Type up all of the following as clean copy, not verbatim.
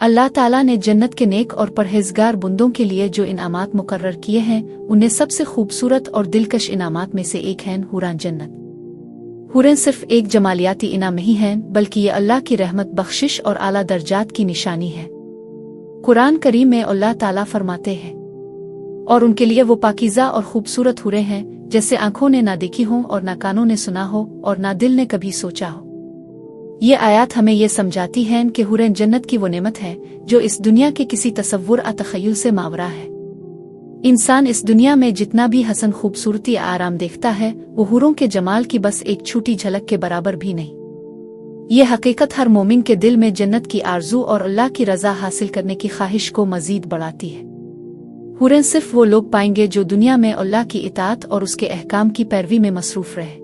अल्लाह ताला ने जन्नत के नेक और परहेजगार बंदों के लिए जो इनामात मुकर्रर किए हैं, उन्हें सबसे खूबसूरत और दिलकश इनामात में से एक है हुरान जन्नत। हुरें सिर्फ एक जमालियाती इनाम नहीं हैं, बल्कि ये अल्लाह की रहमत, बख्शिश और आला दर्जात की निशानी है। कुरान करीम में अल्लाह ताला फरमाते हैं, और उनके लिए वो पाकीज़ा और खूबसूरत हुरें हैं जैसे आंखों ने ना देखी हो और ना कानों ने सुना हो और ना दिल ने कभी सोचा हो। ये आयत हमें ये समझाती हैं कि हुरें जन्नत की वो नेमत है जो इस दुनिया के किसी तसव्वुर या तख़य्युल से मावरा है। इंसान इस दुनिया में जितना भी हसन खूबसूरती आराम देखता है, वो हुरों के जमाल की बस एक छोटी झलक के बराबर भी नहीं। ये हकीकत हर मोमिन के दिल में जन्नत की आरज़ू और अल्लाह की रज़ा हासिल करने की ख्वाहिश को मज़ीद बढ़ाती है। हुरें सिर्फ वो लोग पाएंगे जो दुनिया में अल्लाह की इताअत और उसके अहकाम की पैरवी में मसरूफ़ रहे।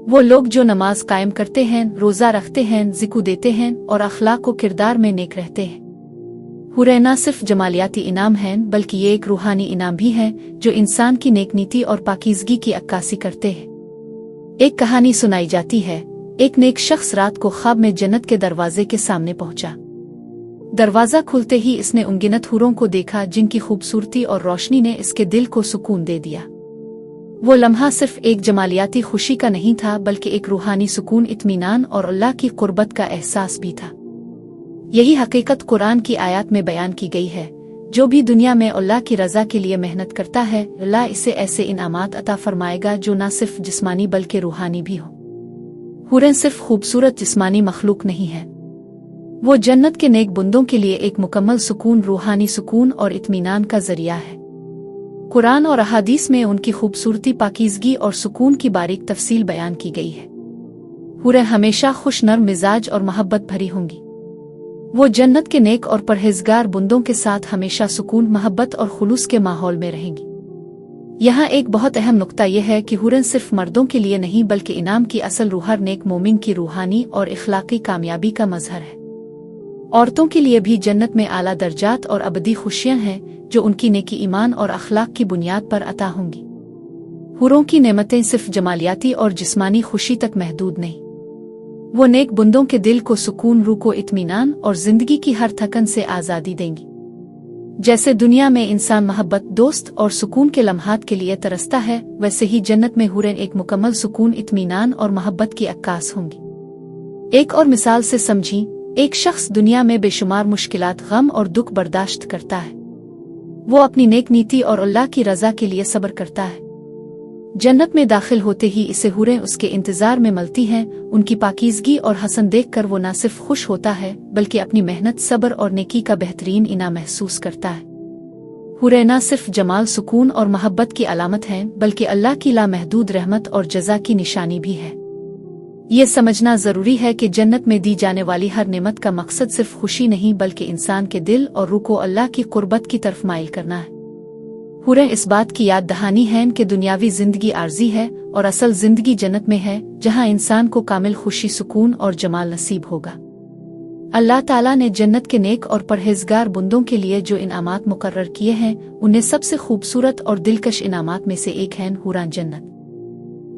वो लोग जो नमाज कायम करते हैं, रोज़ा रखते हैं, ज़िक्र देते हैं और अखलाक व किरदार में नेक रहते हैं। हुरें न सिर्फ जमालियाती इनाम हैं, बल्कि ये एक रूहानी इनाम भी है जो इंसान की नेक नीति और पाकीज़गी की अक्कासी करते हैं। एक कहानी सुनाई जाती है, एक नेक शख्स रात को ख्वाब में जन्नत के दरवाजे के सामने पहुंचा। दरवाज़ा खुलते ही इसने अनगिनत हुरों को देखा जिनकी खूबसूरती और रोशनी ने इसके दिल को सुकून दे दिया। वो लम्हा सिर्फ एक जमालियाती खुशी का नहीं था, बल्कि एक रूहानी सुकून, इत्मीनान और अल्लाह की कुर्बत का एहसास भी था। यही हकीकत कुरान की आयत में बयान की गई है, जो भी दुनिया में अल्लाह की रज़ा के लिए मेहनत करता है, अल्लाह इसे ऐसे इनामात अता फरमाएगा जो न सिर्फ जिस्मानी बल्कि रूहानी भी हो। हुरें सिर्फ खूबसूरत जिस्मानी मखलूक नहीं है, वो जन्नत के नेक बंदों के लिए एक मुकम्मल सुकून, रूहानी सुकून और इत्मीनान का जरिया है। कुरान और अहादीस में उनकी खूबसूरती, पाकीज़गी और सुकून की बारीक तफसील बयान की गई है। हुरें हमेशा खुश, नर्म मिजाज और मोहब्बत भरी होंगी। वो जन्नत के नेक और परहेजगार बंदों के साथ हमेशा सुकून, मोहब्बत और खुलूस के माहौल में रहेंगी। यहाँ एक बहुत अहम नुक्ता यह है कि हुरें सिर्फ मर्दों के लिए नहीं, बल्कि इनाम की असल रूह हर नेक मोमिन की रूहानी और इखलाकी कामयाबी का मजहर है। औरतों के लिए भी जन्नत में आला दर्जात और अबदी खुशियाँ हैं जो उनकी नेकी, ईमान और अखलाक की बुनियाद पर अता होंगी। हुरों की नेमतें सिर्फ जमालियाती और जिस्मानी खुशी तक महदूद नहीं, वो नेक बंदों के दिल को सुकून, रूह को इत्मीनान और जिंदगी की हर थकन से आज़ादी देंगी। जैसे दुनिया में इंसान मोहब्बत, दोस्त और सुकून के लम्हात के लिए तरसता है, वैसे ही जन्नत में हुरें एक मुकम्मल सुकून, इत्मीनान और मोहब्बत की अक्कास होंगी। एक और मिसाल से समझी, एक शख्स दुनिया में बेशुमार मुश्किलात, गम और दुख बर्दाश्त करता है। वो अपनी नेक नीति और अल्लाह की रज़ा के लिए सब्र करता है। जन्नत में दाखिल होते ही इसे हुरें उसके इंतजार में मलती हैं। उनकी पाकीज़गी और हसन देख कर वो न सिर्फ खुश होता है, बल्कि अपनी मेहनत, सब्र और नेकी का बेहतरीन इनाम महसूस करता है। हुरें न सिर्फ जमाल, सुकून और मोहब्बत की अलामत हैं, बल्कि अल्लाह की लामहदूद रहमत और जज़ा की निशानी भी है। ये समझना ज़रूरी है कि जन्नत में दी जाने वाली हर नेमत का मकसद सिर्फ खुशी नहीं, बल्कि इंसान के दिल और रूह को अल्लाह की कुर्बत की तरफ माइल करना है। हुरें इस बात की याद दहानी हैं कि दुनियावी जिंदगी आर्जी है और असल जिंदगी जन्नत में है, जहां इंसान को कामिल खुशी, सुकून और जमाल नसीब होगा। अल्लाह ताला ने जन्नत के नेक और परहेजगार बंदों के लिए जो इनामात मुकर्रर किए हैं, उन्हें सबसे खूबसूरत और दिलकश इनामात में से एक है हुरान जन्नत।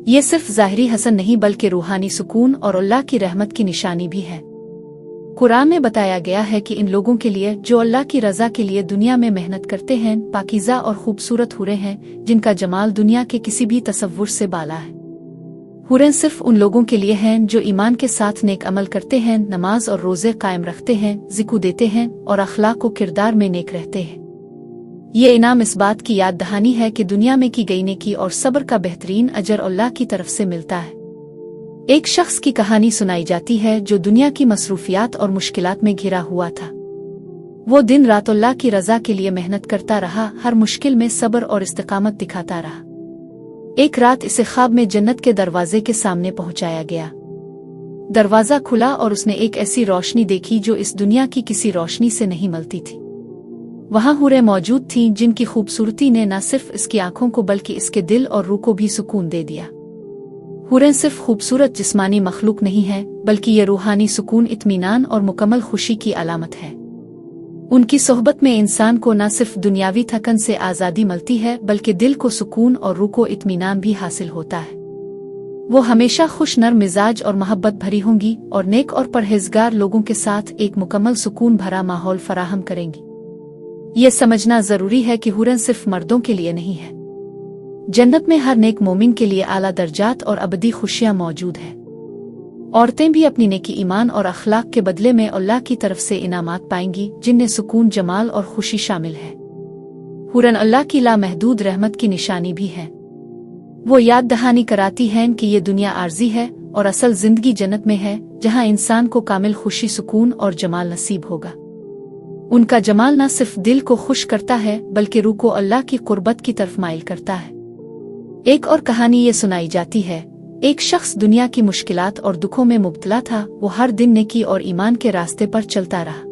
ये सिर्फ ज़ाहिरी हसन नहीं, बल्कि रूहानी सुकून और अल्लाह की रहमत की निशानी भी है। कुरान में बताया गया है कि इन लोगों के लिए जो अल्लाह की रज़ा के लिए दुनिया में मेहनत करते हैं, पाकीज़ा और खूबसूरत हुरें हैं जिनका जमाल दुनिया के किसी भी तसव्वुर से बाला है। हुरें सिर्फ उन लोगों के लिए हैं जो ईमान के साथ नेक अमल करते हैं, नमाज और रोज़े कायम रखते हैं, ज़िक्र देते हैं और अखलाक व किरदार में नेक रहते हैं। ये इनाम इस बात की याद दहानी है कि दुनिया में की गई नेकी और सब्र का बेहतरीन अजर अल्लाह की तरफ से मिलता है। एक शख्स की कहानी सुनाई जाती है जो दुनिया की मसरूफियात और मुश्किलात में घिरा हुआ था। वो दिन रात अल्लाह की रज़ा के लिए मेहनत करता रहा, हर मुश्किल में सब्र और इस्तिकामत दिखाता रहा। एक रात इसे ख्वाब में जन्नत के दरवाजे के सामने पहुंचाया गया। दरवाज़ा खुला और उसने एक ऐसी रोशनी देखी जो इस दुनिया की किसी रोशनी से नहीं मिलती थी। वहाँ हुरें मौजूद थीं जिनकी खूबसूरती ने न सिर्फ इसकी आंखों को बल्कि इसके दिल और रूह को भी सुकून दे दिया। हुरें सिर्फ खूबसूरत जिस्मानी मखलूक नहीं है, बल्कि ये रूहानी सुकून, इत्मीनान और मुकम्मल खुशी की अलामत है। उनकी सोहबत में इंसान को न सिर्फ दुनियावी थकन से आज़ादी मिलती है, बल्कि दिल को सुकून और रूह को इत्मीनान भी हासिल होता है। वो हमेशा खुश नर मिजाज और मोहब्बत भरी होंगी और नेक और परहेजगार लोगों के साथ एक मुकम्मल सुकून भरा माहौल फराहम करेंगी। ये समझना जरूरी है कि हुरन सिर्फ मर्दों के लिए नहीं है। जन्नत में हर नेक मोमिन के लिए आला दर्जात और अबदी खुशियां मौजूद हैं। औरतें भी अपनी नेकी, ईमान और अखलाक के बदले में अल्लाह की तरफ से इनामात पाएंगी जिनमें सुकून, जमाल और खुशी शामिल है। हुरन अल्लाह की लामहदूद रहमत की निशानी भी है। वो याद दहानी कराती हैं कि ये दुनिया आर्जी है और असल जिंदगी जन्नत में है, जहां इंसान को कामिल खुशी, सुकून और जमाल नसीब होगा। उनका जमाल न सिर्फ दिल को खुश करता है बल्कि रूह को अल्लाह की कुर्बत की तरफ माइल करता है। एक और कहानी ये सुनाई जाती है, एक शख्स दुनिया की मुश्किलात और दुखों में मुब्तला था। वो हर दिन नेकी और ईमान के रास्ते पर चलता रहा।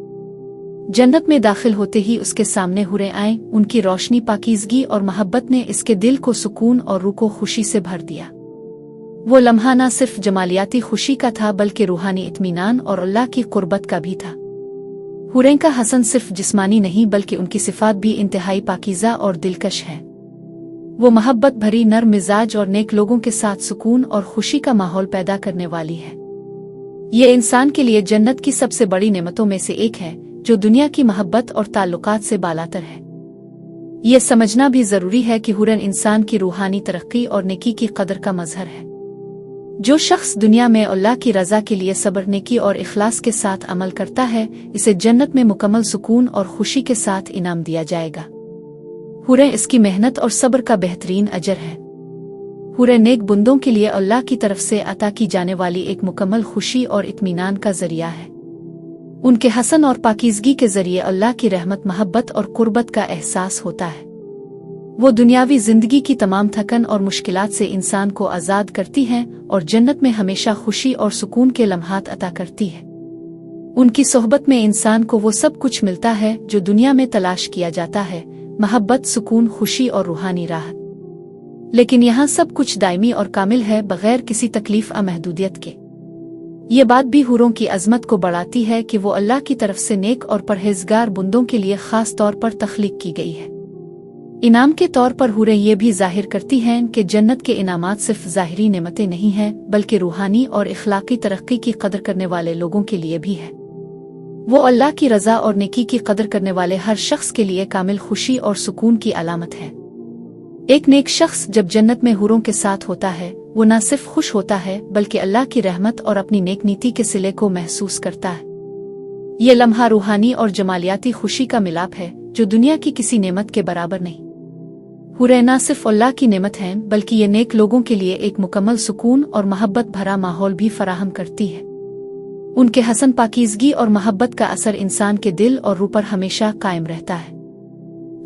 जन्नत में दाखिल होते ही उसके सामने हुरें आए। उनकी रोशनी, पाकीज़गी और मोहब्बत ने इसके दिल को सुकून और रूह को खुशी से भर दिया। वो लम्हा न सिर्फ जमालियाती खुशी का था बल्कि रूहानी इत्मीनान और अल्लाह की कुर्बत का भी था। हुरें का हसन सिर्फ जिस्मानी नहीं बल्कि उनकी सिफात भी इंतहाई पाकीज़ा और दिलकश है। वो मोहब्बत भरी, नर मिजाज और नेक लोगों के साथ सुकून और खुशी का माहौल पैदा करने वाली है। ये इंसान के लिए जन्नत की सबसे बड़ी नेमतों में से एक है जो दुनिया की मोहब्बत और ताल्लुकात से बालातर है। ये समझना भी जरूरी है कि हुरन इंसान की रूहानी तरक्की और नेकी की कदर का मजहर है। जो शख्स दुनिया में अल्लाह की रजा के लिए सब्र, नेकी और इखलास के साथ अमल करता है, इसे जन्नत में मुकम्मल सुकून और खुशी के साथ इनाम दिया जाएगा। हुरें इसकी मेहनत और सब्र का बेहतरीन अजर है। हुरें नेक बंदों के लिए अल्लाह की तरफ से अता की जाने वाली एक मुकम्मल खुशी और इत्मीनान का जरिया है। उनके हसन और पाकीज़गी के जरिए अल्लाह की रहमत, मोहब्बत और कुर्बत का एहसास होता है। वो दुनियावी जिंदगी की तमाम थकन और मुश्किलात से इंसान को आज़ाद करती हैं और जन्नत में हमेशा खुशी और सुकून के लम्हात अता करती है। उनकी सोहबत में इंसान को वो सब कुछ मिलता है जो दुनिया में तलाश किया जाता है, मोहब्बत, सुकून, खुशी और रूहानी राहत। लेकिन यहाँ सब कुछ दायमी और कामिल है, बगैर किसी तकलीफ या महदूदियत के। ये बात भी हुरों की अजमत को बढ़ाती है कि वो अल्लाह की तरफ से नेक और परहेजगार बंदों के लिए खास तौर पर तख्लीक की गई है। इनाम के तौर पर हुरें ये भी जाहिर करती हैं कि जन्नत के इनामात सिर्फ ज़ाहिरी नेमतें नहीं हैं बल्कि रूहानी और इखलाकी तरक्की की कदर करने वाले लोगों के लिए भी है। वो अल्लाह की रज़ा और नेकी की कदर करने वाले हर शख्स के लिए कामिल खुशी और सुकून की अलामत है। एक नेक शख्स जब जन्नत में हुरों के साथ होता है, वो न सिर्फ खुश होता है बल्कि अल्लाह की रहमत और अपनी नेक नीति के सिले को महसूस करता है। ये लम्हा रूहानी और जमालियाती खुशी का मिलाप है जो दुनिया की किसी नेमत के बराबर नहीं। हुरें न सिर्फ अल्लाह की नेमत हैं बल्कि ये नेक लोगों के लिए एक मुकम्मल सुकून और मोहब्बत भरा माहौल भी फराहम करती है। उनके हसन, पाकीज़गी और मोहब्बत का असर इंसान के दिल और रूह पर हमेशा कायम रहता है।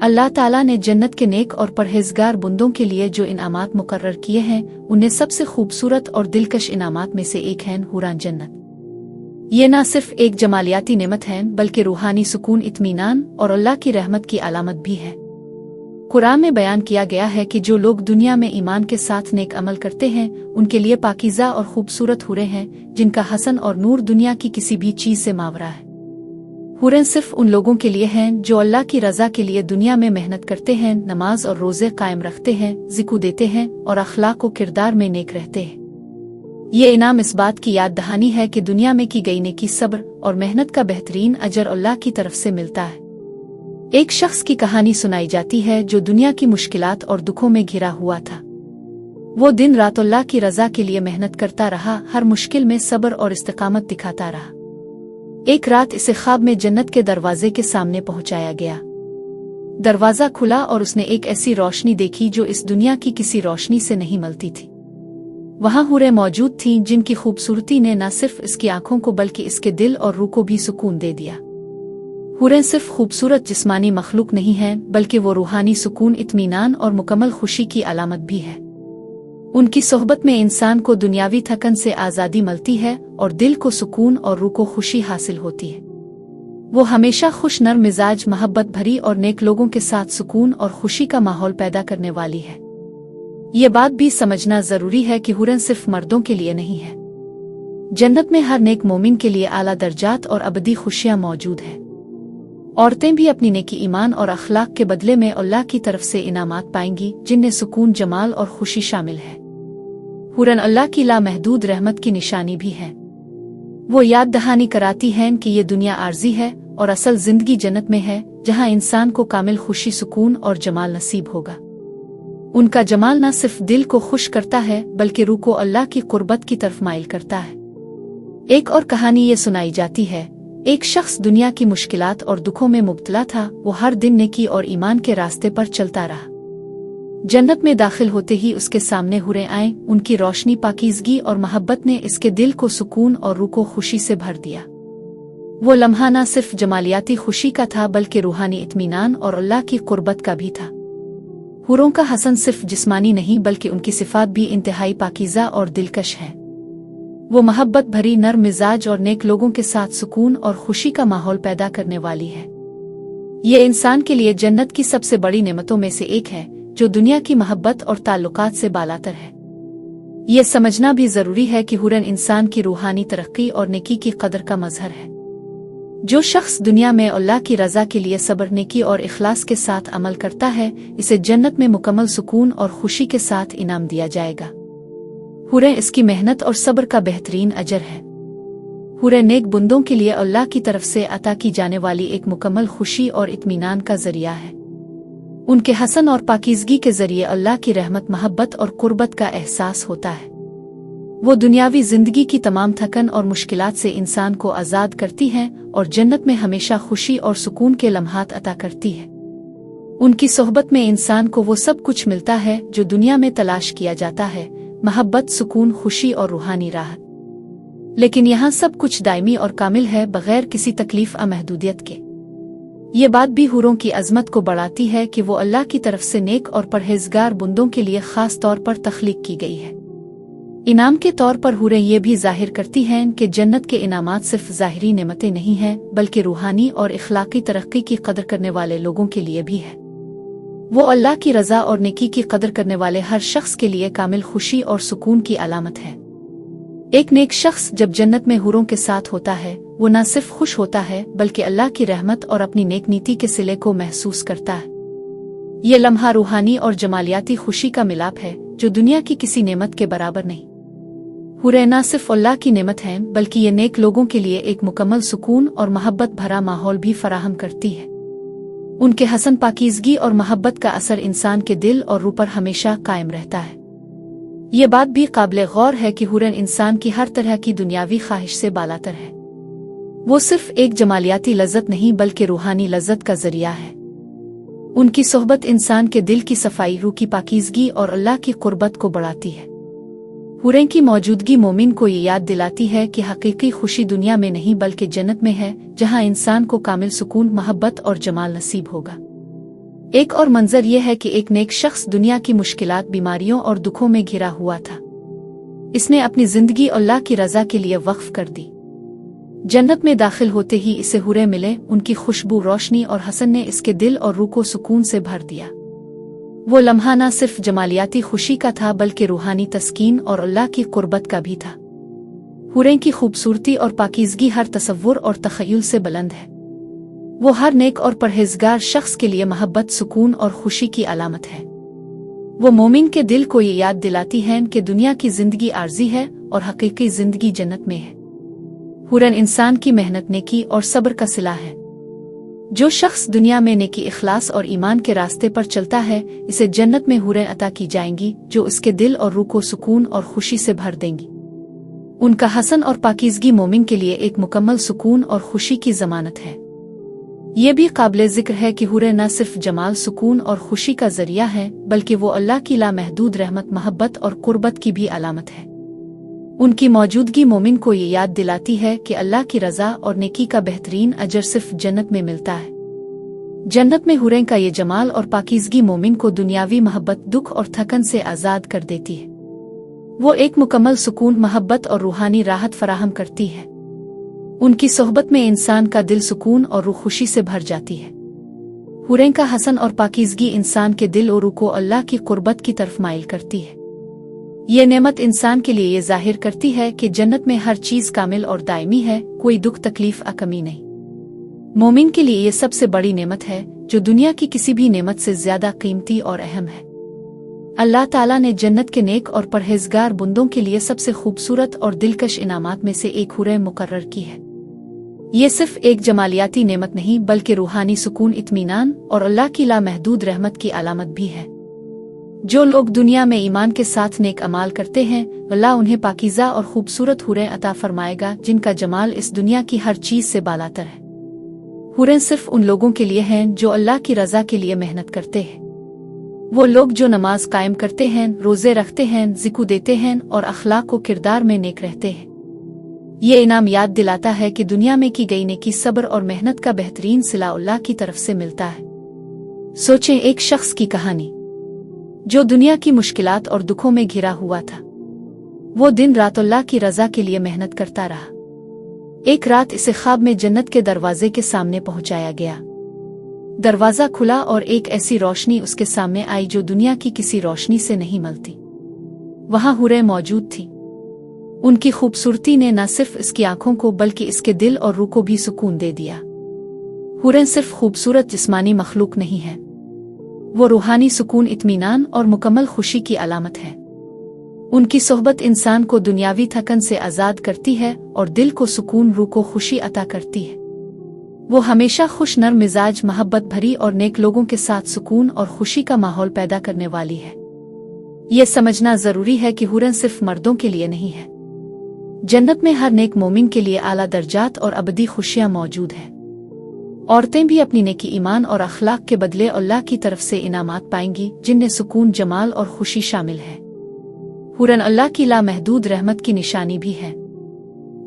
अल्लाह ताला ने जन्नत के नेक और परहेजगार बंदों के लिए जो इनामात मुकर्रर किए हैं, उनमें सबसे खूबसूरत और दिलकश इनामात में से एक है हुरान जन्नत। ये न सिर्फ एक जमालियाती नेमत है बल्कि रूहानी सुकून, इत्मीनान और अल्लाह की रहमत की अलामत भी है। कुरान में बयान किया गया है कि जो लोग दुनिया में ईमान के साथ नेक अमल करते हैं, उनके लिए पाकीज़ा और खूबसूरत हुरें हैं जिनका हसन और नूर दुनिया की किसी भी चीज़ से मावरा है। हुरें सिर्फ उन लोगों के लिए हैं जो अल्लाह की रज़ा के लिए दुनिया में मेहनत करते हैं, नमाज और रोज़े कायम रखते हैं, ज़िक्र देते हैं और अखलाक व किरदार में नेक रहते हैं। ये इनाम इस बात की याद दहानी है कि दुनिया में की गई नेकी, सब्र और मेहनत का बेहतरीन अजर अल्लाह की तरफ से मिलता है। एक शख्स की कहानी सुनाई जाती है जो दुनिया की मुश्किलात और दुखों में घिरा हुआ था। वो दिन रात अल्लाह की रज़ा के लिए मेहनत करता रहा, हर मुश्किल में सब्र और इस्तिकामत दिखाता रहा। एक रात इसे ख्वाब में जन्नत के दरवाजे के सामने पहुंचाया गया। दरवाजा खुला और उसने एक ऐसी रोशनी देखी जो इस दुनिया की किसी रोशनी से नहीं मिलती थी। वहां हुरें मौजूद थीं जिनकी खूबसूरती ने न सिर्फ इसकी आंखों को बल्कि इसके दिल और रूह को भी सुकून दे दिया। हुरें सिर्फ खूबसूरत जिस्मानी मखलूक नहीं हैं बल्कि वो रूहानी सुकून, इत्मीनान और मुकम्मल खुशी की अलामत भी है। उनकी सोहबत में इंसान को दुनियावी थकन से आज़ादी मिलती है और दिल को सुकून और रूह को खुशी हासिल होती है। वो हमेशा खुश, नर मिजाज, मोहब्बत भरी और नेक लोगों के साथ सुकून और खुशी का माहौल पैदा करने वाली है। ये बात भी समझना जरूरी है कि हुरें सिर्फ मर्दों के लिए नहीं है। जन्नत में हर नेक मोमिन के लिए आला दर्जात और अबदी खुशियां मौजूद हैं। औरतें भी अपनी नेकी, ईमान और अखलाक के बदले में अल्लाह की तरफ से इनामात पाएंगी जिनमें सुकून, जमाल और खुशी शामिल है। हुरन अल्लाह की लामहदूद रहमत की निशानी भी है। वो याद दहानी कराती हैं कि ये दुनिया आर्जी है और असल जिंदगी जन्नत में है, जहां इंसान को कामिल खुशी, सुकून और जमाल नसीब होगा। उनका जमाल न सिर्फ दिल को खुश करता है बल्कि रूह को अल्लाह की कुर्बत की तरफ माइल करता है। एक और कहानी ये सुनाई जाती है, एक शख्स दुनिया की मुश्किलात और दुखों में मुब्तला था। वो हर दिन नेकी और ईमान के रास्ते पर चलता रहा। जन्नत में दाखिल होते ही उसके सामने हुरें आए। उनकी रोशनी, पाकीज़गी और मोहब्बत ने इसके दिल को सुकून और रूह को खुशी से भर दिया। वो लम्हा न सिर्फ जमालियाती खुशी का था बल्कि रूहानी इत्मीनान और अल्लाह की कुर्बत का भी था। हुरों का हसन सिर्फ जिस्मानी नहीं बल्कि उनकी सिफात भी इंतहाई पाकीज़ा और दिलकश है। वो मोहब्बत भरी, नर्म मिजाज और नेक लोगों के साथ सुकून और खुशी का माहौल पैदा करने वाली है। ये इंसान के लिए जन्नत की सबसे बड़ी नेमतों में से एक है, जो दुनिया की मोहब्बत और ताल्लुकात से बालातर है। ये समझना भी जरूरी है कि हुरन इंसान की रूहानी तरक्की और नेकी की कदर का मजहर है। जो शख्स दुनिया में अल्लाह की रजा के लिए सब्र, नेकी और इखलास के साथ अमल करता है, इसे जन्नत में मुकम्मल सुकून और खुशी के साथ इनाम दिया जाएगा। हुरें इसकी मेहनत और सब्र का बेहतरीन अजर है। हुरें नेक बंदों के लिए अल्लाह की तरफ से अता की जाने वाली एक मुकम्मल खुशी और इत्मीनान का जरिया है। उनके हसन और पाकीज़गी के जरिए अल्लाह की रहमत, मोहब्बत और कुर्बत का एहसास होता है। वो दुनियावी जिंदगी की तमाम थकन और मुश्किलात से इंसान को आज़ाद करती हैं और जन्नत में हमेशा खुशी और सुकून के लम्हात अता करती है। उनकी सोहबत में इंसान को वो सब कुछ मिलता है जो दुनिया में तलाश किया जाता है, मोहब्बत, सुकून, खुशी और रूहानी राहत। लेकिन यहाँ सब कुछ दायमी और कामिल है, बगैर किसी तकलीफ या महदूदियत के। ये बात भी हुरों की अजमत को बढ़ाती है कि वो अल्लाह की तरफ से नेक और परहेजगार बंदों के लिए खास तौर पर तख्लीक की गई है। इनाम के तौर पर हुरें ये भी जाहिर करती हैं कि जन्नत के इनामात सिर्फ ज़ाहिरी नेमतें नहीं हैं बल्कि रूहानी और इखलाकी तरक्की की कदर करने वाले लोगों के लिए भी है। वो अल्लाह की रज़ा और नेकी की कदर करने वाले हर शख्स के लिए कामिल खुशी और सुकून की अलामत है। एक नेक शख्स जब जन्नत में हुरों के साथ होता है, वो न सिर्फ खुश होता है बल्कि अल्लाह की रहमत और अपनी नेक नीति के सिले को महसूस करता है। ये लम्हा रूहानी और जमालियाती खुशी का मिलाप है जो दुनिया की किसी नेमत के बराबर नहीं। हुरें न सिर्फ अल्लाह की नेमत हैं बल्कि ये नेक लोगों के लिए एक मुकम्मल सुकून और मोहब्बत भरा माहौल भी फराहम करती है। उनके हसन, पाकीज़गी और मोहब्बत का असर इंसान के दिल और रूह पर हमेशा कायम रहता है। ये बात भी काबिल गौर है कि हुरन इंसान की हर तरह की दुनियावी ख्वाहिश से बालातर है। वो सिर्फ एक जमालियाती लज्जत नहीं बल्कि रूहानी लज्जत का जरिया है। उनकी सोहबत इंसान के दिल की सफाई, रूह की पाकीज़गी और अल्लाह की कुर्बत को बढ़ाती है। हुरें की मौजूदगी मोमिन को ये याद दिलाती है कि हकीकी खुशी दुनिया में नहीं बल्कि जन्नत में है, जहां इंसान को कामिल सुकून, मोहब्बत और जमाल नसीब होगा। एक और मंजर यह है कि एक नेक शख्स दुनिया की मुश्किलात, बीमारियों और दुखों में घिरा हुआ था। इसने अपनी जिंदगी अल्लाह की रजा के लिए वक्फ कर दी। जन्नत में दाखिल होते ही इसे हुरें मिले। उनकी खुशबू, रोशनी और हसन ने इसके दिल और रूह को सुकून से भर दिया। वो लम्हा न सिर्फ जमालियाती खुशी का था बल्कि रूहानी तस्कीन और अल्लाह की कुर्बत का भी था। हुरें की खूबसूरती और पाकीज़गी हर तसव्वुर और तख़य्युल से बुलंद है। वो हर नेक और परहेजगार शख्स के लिए मोहब्बत, सुकून और खुशी की अलामत है। वो मोमिन के दिल को ये याद दिलाती हैं कि दुनिया की जिंदगी आर्जी है और हकीकी जिंदगी जन्नत में है। हुरन इंसान की मेहनत, नेकी और सब्र का सिला है। जो शख्स दुनिया में नेकी, इखलास और ईमान के रास्ते पर चलता है, इसे जन्नत में हुरें अता की जाएंगी जो उसके दिल और रूह को सुकून और खुशी से भर देंगी। उनका हसन और पाकीज़गी मोमिन के लिए एक मुकम्मल सुकून और खुशी की जमानत है। ये भी काबिल जिक्र है कि हुरें न सिर्फ जमाल, सुकून और खुशी का जरिया है बल्कि वो अल्लाह की लामहदूद रहमत, मोहब्बत और कुर्बत की भी अलामत है। उनकी मौजूदगी मोमिन को ये याद दिलाती है कि अल्लाह की रज़ा और नेकी का बेहतरीन अजर सिर्फ जन्नत में मिलता है। जन्नत में हुरें का ये जमाल और पाकीज़गी मोमिन को दुनियावी मोहब्बत, दुख और थकन से आज़ाद कर देती है। वो एक मुकम्मल सुकून, मोहब्बत और रूहानी राहत फराहम करती है। उनकी सोहबत में इंसान का दिल सुकून और रूह खुशी से भर जाती है। हुरें का हसन और पाकीज़गी इंसान के दिल और रूह को अल्लाह की कुर्बत की तरफ माइल करती है। ये नेमत इंसान के लिए ये जाहिर करती है कि जन्नत में हर चीज़ कामिल और दायमी है, कोई दुख, तकलीफ या कमी नहीं। मोमिन के लिए ये सबसे बड़ी नेमत है जो दुनिया की किसी भी नेमत से ज्यादा कीमती और अहम है। अल्लाह ताला ने जन्नत के नेक और परहेजगार बंदों के लिए सबसे खूबसूरत और दिलकश इनामात में से एक हुर मुकर्रर की है। ये सिर्फ एक जमालियाती नेमत नहीं बल्कि रूहानी सुकून, इत्मीनान और अल्लाह की लामहदूद रहमत की अलामत भी है। जो लोग दुनिया में ईमान के साथ नेक अमाल करते हैं, अल्लाह उन्हें पाकीज़ा और खूबसूरत हुरें अता फरमाएगा जिनका जमाल इस दुनिया की हर चीज़ से बालातर है। हुरें सिर्फ उन लोगों के लिए हैं जो अल्लाह की रज़ा के लिए मेहनत करते हैं। वो लोग जो नमाज कायम करते हैं, रोज़े रखते हैं, ज़िक्र देते हैं और अखलाक व किरदार में नेक रहते हैं। ये इनाम याद दिलाता है कि दुनिया में की गई नेकी सब्र और मेहनत का बेहतरीन सिला अल्लाह की तरफ से मिलता है। सोचें एक शख्स की कहानी जो दुनिया की मुश्किलात और दुखों में घिरा हुआ था। वो दिन रात अल्लाह की रज़ा के लिए मेहनत करता रहा। एक रात इसे ख्वाब में जन्नत के दरवाजे के सामने पहुंचाया गया। दरवाजा खुला और एक ऐसी रोशनी उसके सामने आई जो दुनिया की किसी रोशनी से नहीं मिलती। वहां हुरें मौजूद थी। उनकी खूबसूरती ने न सिर्फ इसकी आंखों को बल्कि इसके दिल और रूह को भी सुकून दे दिया। हुरें सिर्फ खूबसूरत जिस्मानी मखलूक नहीं है, वो रूहानी सुकून, इत्मीनान और मुकम्मल खुशी की अलामत है। उनकी सोहबत इंसान को दुनियावी थकन से आज़ाद करती है और दिल को सुकून, रूह को खुशी अता करती है। वो हमेशा खुश, नर्म मिजाज, मोहब्बत भरी और नेक लोगों के साथ सुकून और खुशी का माहौल पैदा करने वाली है। ये समझना जरूरी है कि हुरें सिर्फ मर्दों के लिए नहीं है। जन्नत में हर नेक मोमिन के लिए आला दर्जात और अबदी खुशियां मौजूद हैं। औरतें भी अपनी नेकी, ईमान और अखलाक के बदले अल्लाह की तरफ से इनामात पाएंगी जिनमें सुकून, जमाल और खुशी शामिल है। हुरन अल्लाह की लामहदूद रहमत की निशानी भी है।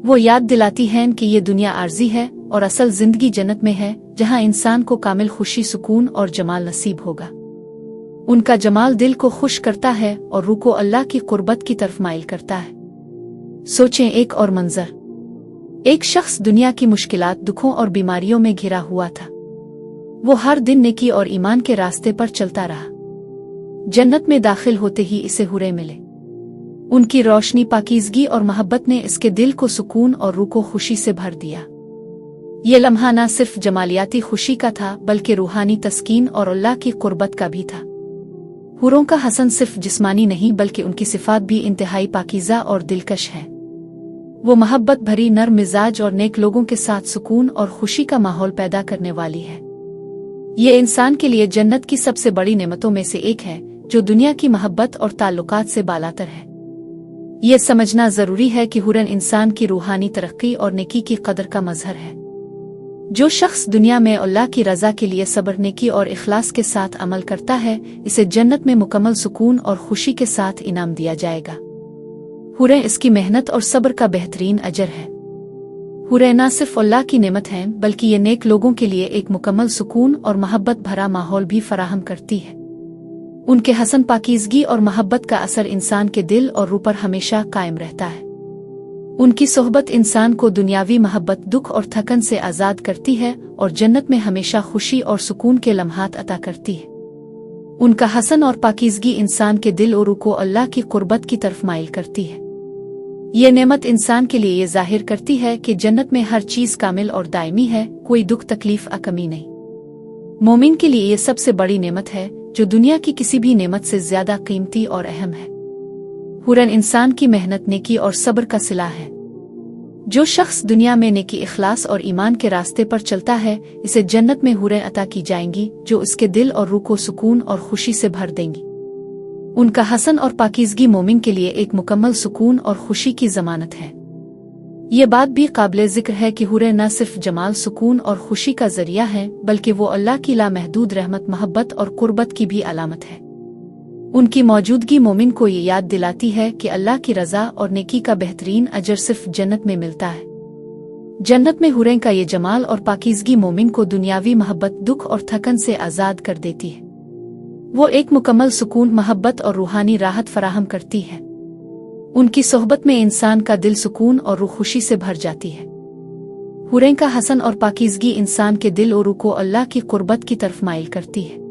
वो याद दिलाती हैं कि ये दुनिया आर्जी है और असल जिंदगी जन्नत में है, जहां इंसान को कामिल खुशी, सुकून और जमाल नसीब होगा। उनका जमाल दिल को खुश करता है और रूह को अल्लाह की कुर्बत की तरफ माइल करता है। सोचें एक और मंजर। एक शख्स दुनिया की मुश्किलात, दुखों और बीमारियों में घिरा हुआ था। वो हर दिन नेकी और ईमान के रास्ते पर चलता रहा। जन्नत में दाखिल होते ही इसे हुरें मिले। उनकी रोशनी, पाकीज़गी और मोहब्बत ने इसके दिल को सुकून और रूह को खुशी से भर दिया। ये लम्हा न सिर्फ जमालियाती खुशी का था बल्कि रूहानी तस्कीन और अल्लाह की कुर्बत का भी था। हुरों का हसन सिर्फ जिस्मानी नहीं बल्कि उनकी सिफात भी इंतहाई पाकीज़ा और दिलकश है। वो मोहब्बत भरी, नर्म मिजाज और नेक लोगों के साथ सुकून और खुशी का माहौल पैदा करने वाली है। ये इंसान के लिए जन्नत की सबसे बड़ी नेमतों में से एक है जो दुनिया की मोहब्बत और ताल्लुकात से बालातर है। ये समझना जरूरी है कि हुरन इंसान की रूहानी तरक्की और नेकी की कदर का मजहर है। जो शख्स दुनिया में अल्लाह की रज़ा के लिए सब्र, नेकी और इखलास के साथ अमल करता है, इसे जन्नत में मुकम्मल सुकून और खुशी के साथ इनाम दिया जाएगा। हुरें इसकी मेहनत और सब्र का बेहतरीन अजर है। हुरें न सिर्फ अल्लाह की नेमत हैं बल्कि ये नेक लोगों के लिए एक मुकम्मल सुकून और मोहब्बत भरा माहौल भी फराहम करती है। उनके हसन, पाकीज़गी और मोहब्बत का असर इंसान के दिल और रूह पर हमेशा कायम रहता है। उनकी सोहबत इंसान को दुनियावी मोहब्बत, दुख और थकन से आज़ाद करती है और जन्नत में हमेशा खुशी और सुकून के लम्हात अता करती है। उनका हसन और पाकीज़गी इंसान के दिल और रूह को अल्लाह की कुर्बत की तरफ माइल करती है। ये नेमत इंसान के लिए ये जाहिर करती है कि जन्नत में हर चीज़ कामिल और दायमी है, कोई दुख, तकलीफ या कमी नहीं। मोमिन के लिए ये सबसे बड़ी नेमत है जो दुनिया की किसी भी नेमत से ज्यादा कीमती और अहम है। हुरन इंसान की मेहनत, नेकी और सब्र का सिला है। जो शख्स दुनिया में नेकी, इखलास और ईमान के रास्ते पर चलता है, इसे जन्नत में हुरें अता की जाएंगी जो इसके दिल और रूह को सुकून और खुशी से भर देंगी। उनका हसन और पाकीज़गी मोमिन के लिए एक मुकम्मल सुकून और खुशी की जमानत है। ये बात भी काबिल जिक्र है कि हुरें न सिर्फ जमाल, सुकून और खुशी का जरिया है बल्कि वो अल्लाह की लामहदूद रहमत, मोहब्बत और कुर्बत की भी अलामत है। उनकी मौजूदगी मोमिन को ये याद दिलाती है कि अल्लाह की रज़ा और नेकी का बेहतरीन अजर सिर्फ जन्नत में मिलता है। जन्नत में हुरें का ये जमाल और पाकीज़गी मोमिन को दुनियावी मोहब्बत, दुख और थकन से आज़ाद कर देती है। वो एक मुकम्मल सुकून, मोहब्बत और रूहानी राहत फराहम करती है। उनकी सोहबत में इंसान का दिल सुकून और रूह खुशी से भर जाती है। हुरें का हसन और पाकीज़गी इंसान के दिल और रूह को अल्लाह की कुर्बत की तरफ माइल करती है।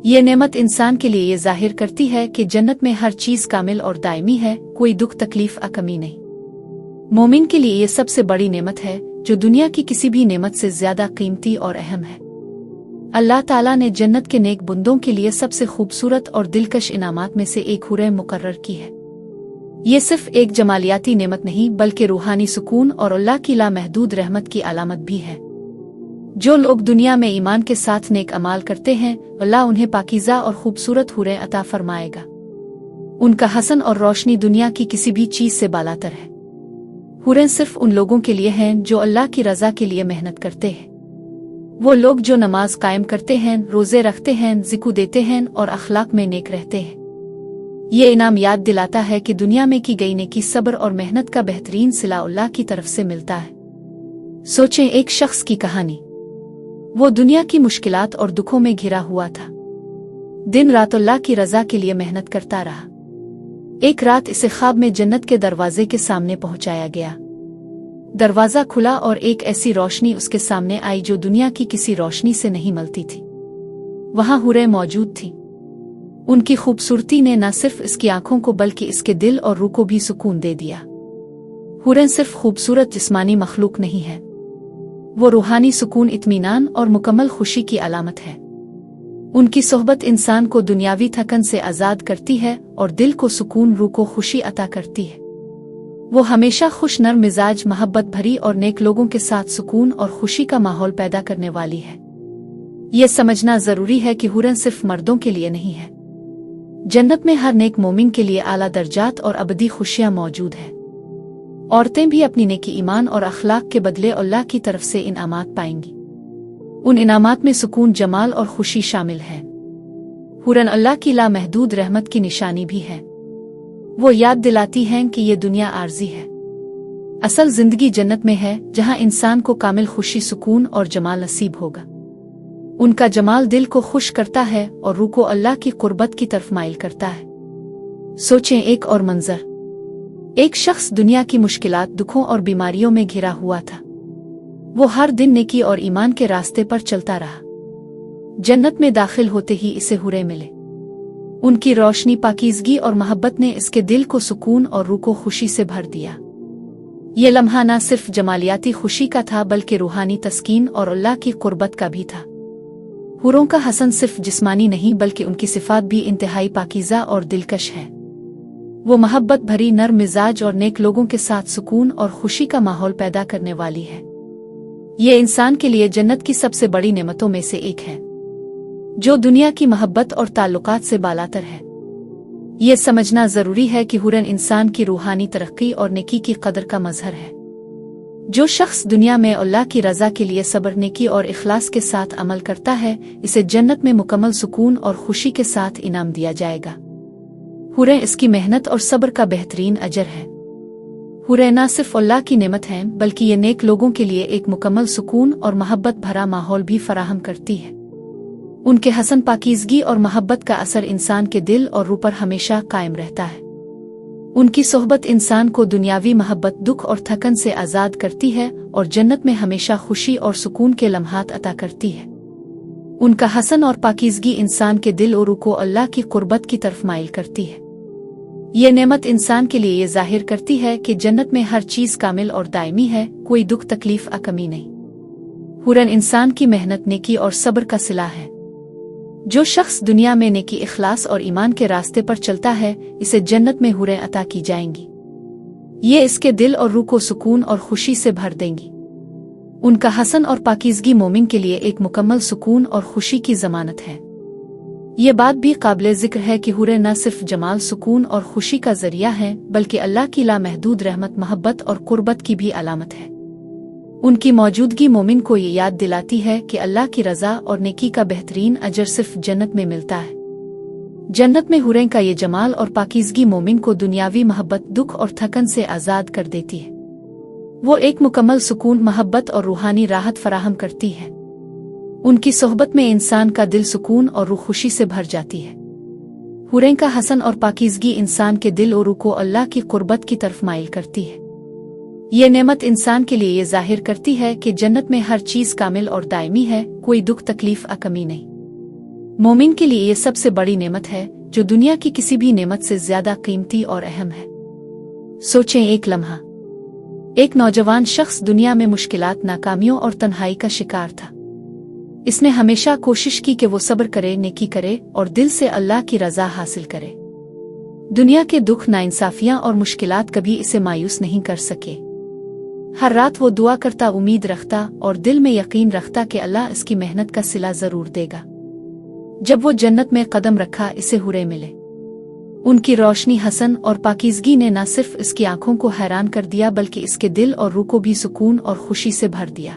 ये नेमत इंसान के लिए ये जाहिर करती है कि जन्नत में हर चीज़ कामिल और दायमी है, कोई दुख, तकलीफ या कमी नहीं। मोमिन के लिए ये सबसे बड़ी नेमत है जो दुनिया की किसी भी नेमत से ज्यादा कीमती और अहम है। अल्लाह ताला ने जन्नत के नेक बंदों के लिए सबसे खूबसूरत और दिलकश इनामात में से एक हुरें मुकर्रर की है। ये सिर्फ एक जमालियाती नेमत नहीं बल्कि रूहानी सुकून और अल्लाह की लामहदूद रहमत की अलामत भी है। जो लोग दुनिया में ईमान के साथ नेक अमाल करते हैं, अल्लाह उन्हें पाकीज़ा और खूबसूरत हुरें अता फरमाएगा। उनका हसन और रोशनी दुनिया की किसी भी चीज़ से बालातर है। हुरें सिर्फ उन लोगों के लिए हैं जो अल्लाह की रज़ा के लिए मेहनत करते हैं। वो लोग जो नमाज कायम करते हैं, रोज़े रखते हैं, ज़िक्र देते हैं और अखलाक में नेक रहते हैं। ये इनाम याद दिलाता है कि दुनिया में की गई नेकी सब्र और मेहनत का बेहतरीन सिला अल्लाह की तरफ से मिलता है। सोचें, एक शख्स की कहानी। वो दुनिया की मुश्किलात और दुखों में घिरा हुआ था। दिन रात अल्लाह की रज़ा के लिए मेहनत करता रहा। एक रात इसे ख्वाब में जन्नत के दरवाजे के सामने पहुंचाया गया। दरवाजा खुला और एक ऐसी रोशनी उसके सामने आई जो दुनिया की किसी रोशनी से नहीं मिलती थी। वहां हुरें मौजूद थी। उनकी खूबसूरती ने न सिर्फ इसकी आंखों को बल्कि इसके दिल और रूह को भी सुकून दे दिया। हुरें सिर्फ खूबसूरत जिस्मानी मखलूक नहीं है, वो रूहानी सुकून, इत्मीनान और मुकम्मल खुशी की अलामत है। उनकी सोहबत इंसान को दुनियावी थकन से आज़ाद करती है और दिल को सुकून, रूह को खुशी अता करती है। वो हमेशा खुश, नर्म मिजाज, मोहब्बत भरी और नेक लोगों के साथ सुकून और खुशी का माहौल पैदा करने वाली है। ये समझना जरूरी है कि हुरें सिर्फ मर्दों के लिए नहीं है। जन्नत में हर नेक मोमिन के लिए आला दर्जात और अबदी खुशियां मौजूद है। औरतें भी अपनी नेकी, ईमान और अखलाक के बदले अल्लाह की तरफ से इनामात पाएंगी। उन इनामात में सुकून, जमाल और खुशी शामिल है। हुरन अल्लाह की लामहदूद रहमत की निशानी भी है। वो याद दिलाती हैं कि ये दुनिया आर्जी है। असल जिंदगी जन्नत में है, जहां इंसान को कामिल खुशी, सुकून और जमाल नसीब होगा। उनका जमाल दिल को खुश करता है और रूह को अल्लाह की कुर्बत की तरफ माइल करता है। सोचें, एक और मंजर। एक शख्स दुनिया की मुश्किलात, दुखों और बीमारियों में घिरा हुआ था। वो हर दिन नेकी और ईमान के रास्ते पर चलता रहा। जन्नत में दाखिल होते ही इसे हुरें मिले। उनकी रोशनी, पाकीज़गी और मोहब्बत ने इसके दिल को सुकून और रूह को खुशी से भर दिया। ये लम्हा न सिर्फ जमालियाती खुशी का था बल्कि रूहानी तस्कीन और अल्लाह की कुर्बत का भी था। हुरों का हसन सिर्फ जिस्मानी नहीं बल्कि उनकी सिफात भी इंतहाई पाकीज़ा और दिलकश है। वो मोहब्बत भरी, नर्म मिजाज और नेक लोगों के साथ सुकून और खुशी का माहौल पैदा करने वाली है। ये इंसान के लिए जन्नत की सबसे बड़ी नेमतों में से एक है, जो दुनिया की मोहब्बत और ताल्लुकात से बालातर है। ये समझना जरूरी है कि हुरन इंसान की रूहानी तरक्की और नेकी की कदर का मजहर है। जो शख्स दुनिया में अल्लाह की रज़ा के लिए सब्र, नेकी और इखलास के साथ अमल करता है, इसे जन्नत में मुकम्मल सुकून और खुशी के साथ इनाम दिया जाएगा। हुरें इसकी मेहनत और सब्र का बेहतरीन अजर है। हुरें न सिर्फ अल्लाह की नेमत हैं बल्कि ये नेक लोगों के लिए एक मुकम्मल सुकून और मोहब्बत भरा माहौल भी फराहम करती है। उनके हसन, पाकीज़गी और मोहब्बत का असर इंसान के दिल और रूह पर हमेशा कायम रहता है। उनकी सोहबत इंसान को दुनियावी मोहब्बत, दुख और थकन से आज़ाद करती है और जन्नत में हमेशा खुशी और सुकून के लम्हात अता करती है। उनका हसन और पाकीज़गी इंसान के दिल और रूह को अल्लाह की कुर्बत की तरफ माइल करती है। ये नेमत इंसान के लिए ये जाहिर करती है कि जन्नत में हर चीज़ कामिल और दायमी है, कोई दुख, तकलीफ या कमी नहीं। हुरन इंसान की मेहनत, नेकी और सब्र का सिला है। जो शख्स दुनिया में नेकी, इखलास और ईमान के रास्ते पर चलता है, इसे जन्नत में हुरें अता की जाएंगी। ये इसके दिल और रूह को सुकून और खुशी से भर देंगी। उनका हसन और पाकीज़गी मोमिन के लिए एक मुकम्मल सुकून और खुशी की जमानत है। ये बात भी काबिल जिक्र है कि हुरें न सिर्फ जमाल, सुकून और खुशी का जरिया है बल्कि अल्लाह की लामहदूद रहमत, मोहब्बत और कुर्बत की भी अलामत है। उनकी मौजूदगी मोमिन को ये याद दिलाती है कि अल्लाह की रज़ा और नेकी का बेहतरीन अजर सिर्फ जन्नत में मिलता है। जन्नत में हुरें का ये जमाल और पाकीज़गी मोमिन को दुनियावी मोहब्बत, दुख और थकन से आज़ाद कर देती है। वो एक मुकम्मल सुकून, मोहब्बत और रूहानी राहत फराहम करती है। उनकी सोहबत में इंसान का दिल सुकून और रूह खुशी से भर जाती है। हुरें का हसन और पाकीज़गी इंसान के दिल और रूह को अल्लाह की कुर्बत की तरफ माइल करती है। ये नेमत इंसान के लिए ये जाहिर करती है कि जन्नत में हर चीज़ कामिल और दायमी है, कोई दुख, तकलीफ या कमी नहीं। मोमिन के लिए ये सबसे बड़ी नेमत है जो दुनिया की किसी भी नेमत से ज्यादा कीमती और अहम है। सोचें, एक लम्हा। एक नौजवान शख्स दुनिया में मुश्किलात, नाकामियों और तन्हाई का शिकार था। इसने हमेशा कोशिश की कि वो सब्र करे, नेकी करे और दिल से अल्लाह की रज़ा हासिल करे। दुनिया के दुख, नाइंसाफियां और मुश्किलात कभी इसे मायूस नहीं कर सके। हर रात वो दुआ करता, उम्मीद रखता और दिल में यकीन रखता कि अल्लाह इसकी मेहनत का सिला जरूर देगा। जब वो जन्नत में कदम रखा, इसे हुरे मिले। उनकी रोशनी, हसन और पाकीज़गी ने न सिर्फ इसकी आंखों को हैरान कर दिया बल्कि इसके दिल और रूह को भी सुकून और खुशी से भर दिया।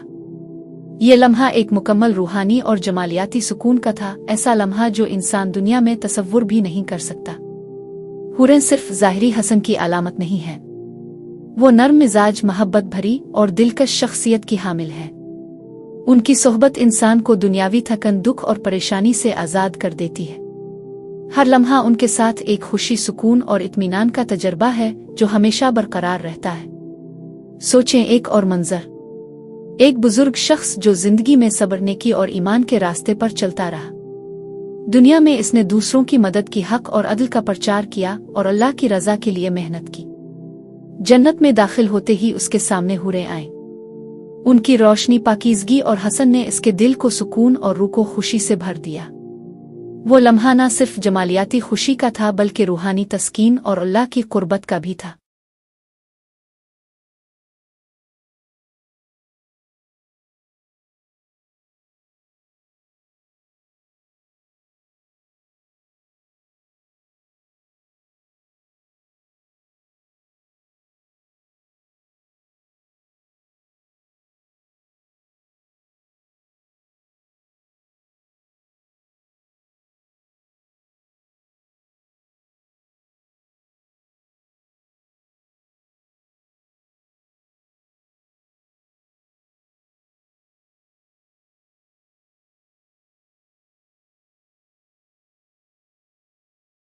ये लम्हा एक मुकम्मल रूहानी और जमालियाती सुकून का था, ऐसा लम्हा जो इंसान दुनिया में तसव्वुर भी नहीं कर सकता। हुरें सिर्फ ज़ाहिरी हसन की अलामत नहीं है, वो नर्म मिजाज, मोहब्बत भरी और दिलकश शख्सियत की हामिल है। उनकी सोहबत इंसान को दुनियावी थकन, दुख और परेशानी से आज़ाद कर देती है। हर लम्हा उनके साथ एक खुशी, सुकून और इत्मीनान का तजर्बा है जो हमेशा बरकरार रहता है। सोचें, एक और मंजर, एक बुजुर्ग शख्स जो जिंदगी में सब्र, नेकी और ईमान के रास्ते पर चलता रहा। दुनिया में इसने दूसरों की मदद की, हक और अदल का प्रचार किया और अल्लाह की रज़ा के लिए मेहनत की। जन्नत में दाखिल होते ही उसके सामने हुरें आए। उनकी रोशनी, पाकीज़गी और हसन ने इसके दिल को सुकून और रूह को खुशी से भर दिया। वो लम्हा न सिर्फ जमालियाती खुशी का था बल्कि रूहानी तस्कीन और अल्लाह की कुर्बत का भी था।